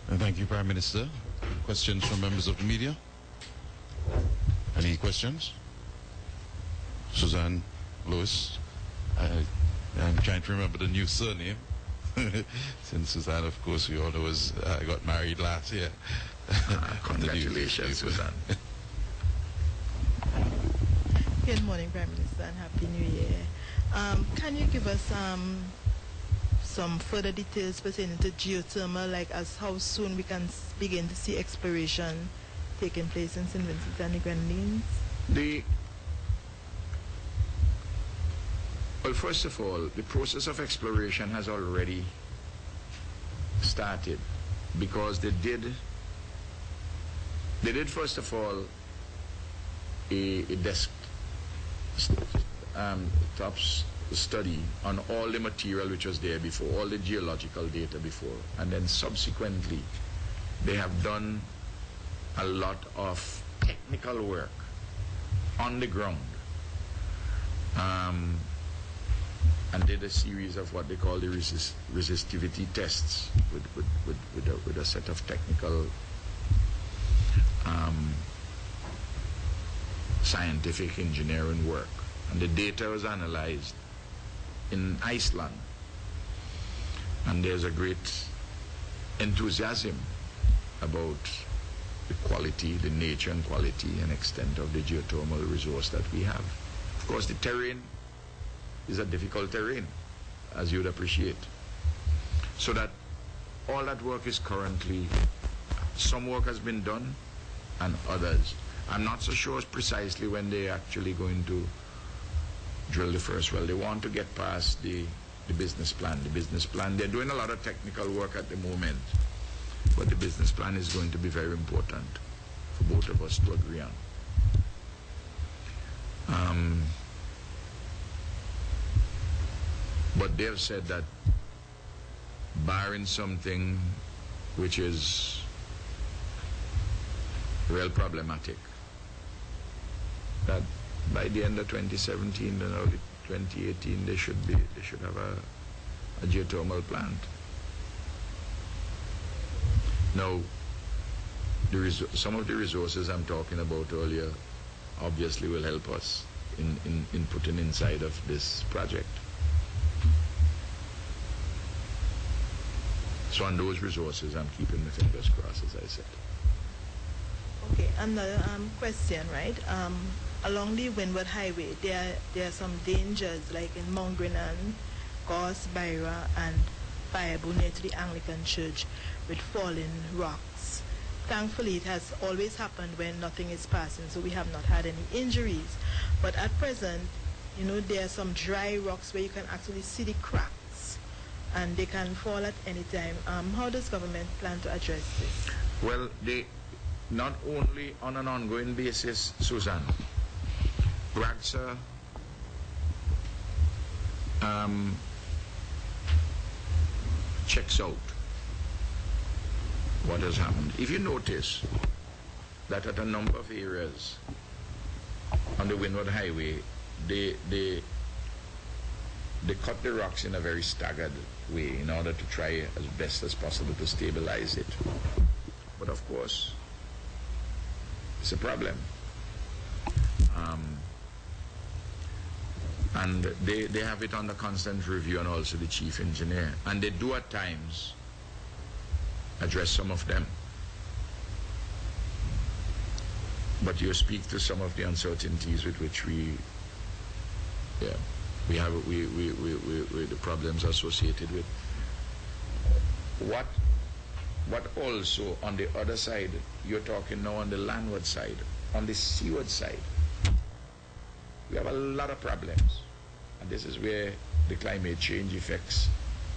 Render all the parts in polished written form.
Thank you, Prime Minister. Questions from members of the media? Any questions? Suzanne Lewis. I'm trying to remember the new surname. Since Suzanne, of course, we all know got married last year. Congratulations, Suzanne. Good morning, Prime Minister, and Happy New Year. Can you give us some further details pertaining to geothermal, like as how soon we can begin to see exploration taking place in St. Vincent and the Grenadines? Well, first of all, the process of exploration has already started, because they did first of all a top study on all the material which was there before, all the geological data before, and then subsequently they have done a lot of technical work on the ground, and did a series of what they call the resistivity tests with a set of technical scientific engineering work, and the data was analyzed in Iceland, and there's a great enthusiasm about the quality, the nature and quality and extent of the geothermal resource that we have. Of course, the terrain is a difficult terrain, as you would appreciate, so that all that work is currently, some work has been done and others. I'm not so sure precisely when they're actually going to drill the first well. They want to get past the business plan. The business plan, they're doing a lot of technical work at the moment, but the business plan is going to be very important for both of us to agree on. But they've said that barring something which is real problematic, that by the end of 2017 and early 2018 they should have a geothermal plant. Now, some of the resources I'm talking about earlier obviously will help us in putting inside of this project. So on those resources, I'm keeping my fingers crossed, as I said. Okay, another question, right? Along the Windward Highway, there are some dangers, like in Mount Grenan, Gos, Byra, and Firebu near to the Anglican Church, with falling rocks. Thankfully, it has always happened when nothing is passing, so we have not had any injuries. But at present, you know, there are some dry rocks where you can actually see the cracks, and they can fall at any time. How does government plan to address this? Well, they not only on an ongoing basis, Susan, Bragsa checks out what has happened. If you notice that at a number of areas on the Windward Highway, they cut the rocks in a very staggered way in order to try as best as possible to stabilize it. But of course, it's a problem. And they have it under constant review, and also the chief engineer. And they do at times address some of them. But you speak to some of the uncertainties with which we have the problems associated with. What also on the other side, you're talking now on the landward side, on the seaward side, we have a lot of problems. And this is where the climate change effects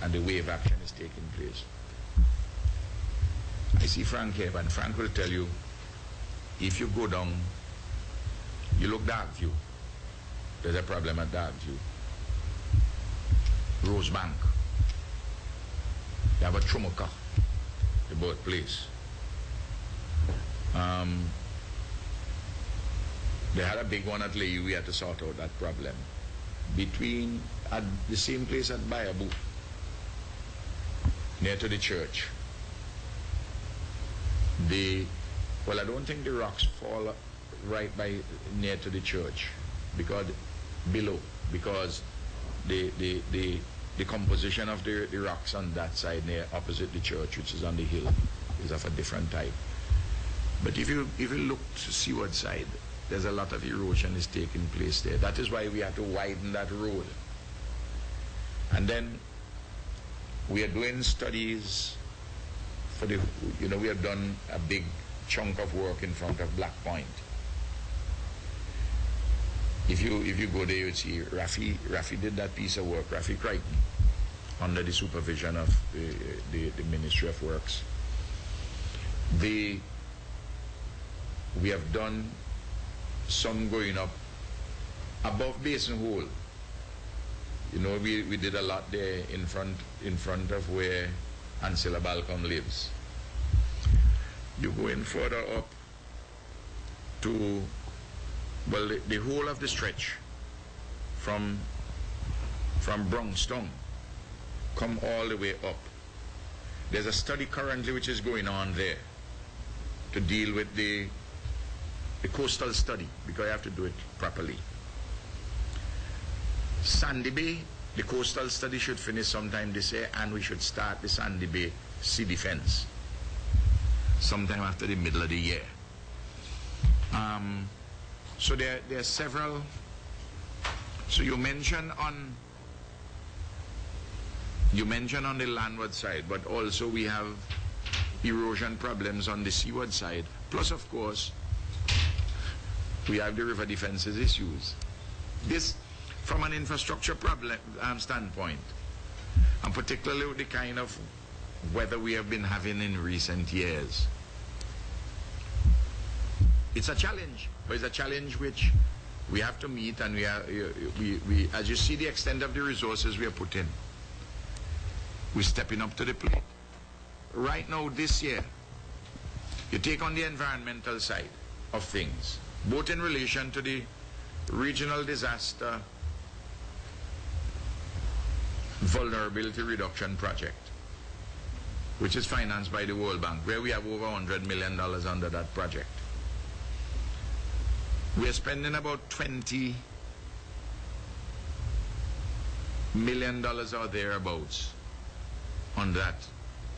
and the wave action is taking place. I see Frank here, and Frank will tell you, if you go down, you look Dark View, there's a problem at Dark View. Rosebank, you have a Chumuka, the birthplace. They had a big one at Layu. We had to sort out that problem. At the same place at Bayabu, near to the church, Well, I don't think the rocks fall right by near to the church, because below, because the composition of the rocks on that side near opposite the church, which is on the hill, is of a different type. But if you look to seaward side, there's a lot of erosion is taking place there. That is why we have to widen that road. And then we are doing studies for the, we have done a big chunk of work in front of Black Point. If you go there, you'd see Rafi did that piece of work, Rafi Crichton, under the supervision of the Ministry of Works. We have done some going up above Basin Hole. We did a lot there in front of where Ancilla Balcom lives. You go in further up to, well, the whole of the stretch from Bronxtown come all the way up. There's a study currently which is going on there to deal with the coastal study, because I have to do it properly. Sandy Bay, the coastal study should finish sometime this year, and we should start the Sandy Bay sea defense sometime after the middle of the year. So there are several. So you mentioned on the landward side, but also we have erosion problems on the seaward side. Plus, of course, we have the river defenses issues. This, from an infrastructure problem standpoint, and particularly with the kind of weather we have been having in recent years, it's a challenge, but it's a challenge which we have to meet, and we as you see the extent of the resources we are putting, we're stepping up to the plate. Right now, this year, you take on the environmental side of things, both in relation to the regional disaster vulnerability reduction project, which is financed by the World Bank, where we have over $100 million under that project. We are spending about $20 million or thereabouts on that,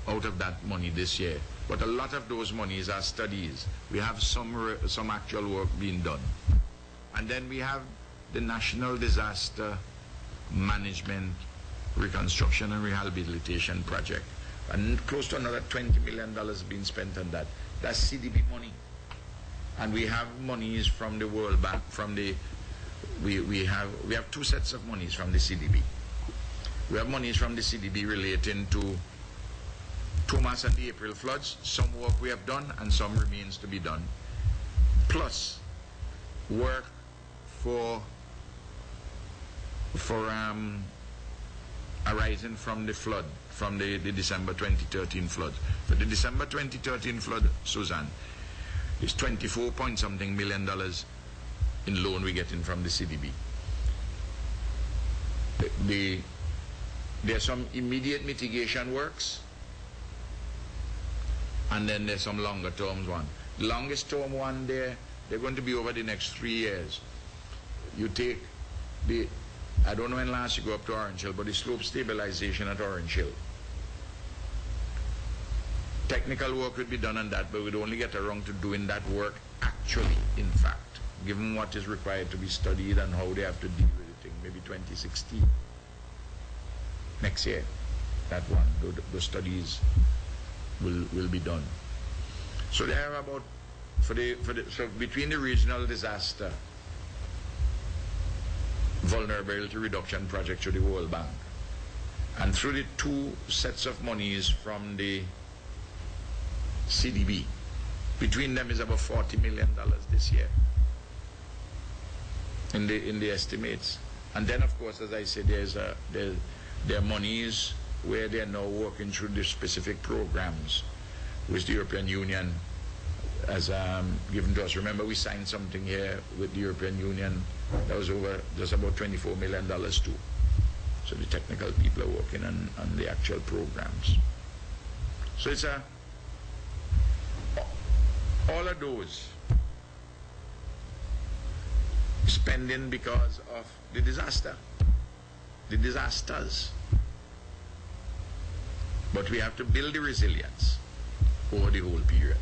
out of that money this year. But a lot of those monies are studies. We have some actual work being done. And then we have the National Disaster Management Reconstruction and Rehabilitation Project. And close to another $20 million being spent on that. That's CDB money. And we have monies from the World Bank, we have two sets of monies from the CDB. We have monies from the CDB relating to Thomas and the April floods. Some work we have done and some remains to be done. Plus work for arising from the flood, from the December 2013 flood. For the December 2013 flood, Susan, it's 24 point something million dollars in loan we're getting from the CDB. There's some immediate mitigation works, and then there's some longer term one. The longest term one they're going to be over the next 3 years. You take I don't know when last you go up to Orange Hill, but the slope stabilization at Orange Hill. Technical work would be done on that, but we'd only get around to doing that work actually, in fact, given what is required to be studied and how they have to deal with the thing, maybe 2016. Next year, that one, the studies will be done. So there are about, so between the regional disaster vulnerability reduction project to the World Bank, and through the two sets of monies from the CDB, between them is about $40 million this year in the estimates. And then, of course, as I said, there are monies where they are now working through the specific programs which the European Union has given to us. Remember, we signed something here with the European Union that was over just about $24 million too. So the technical people are working on the actual programs. So it's All of those spending because of the disaster, the disasters. But we have to build the resilience over the whole period.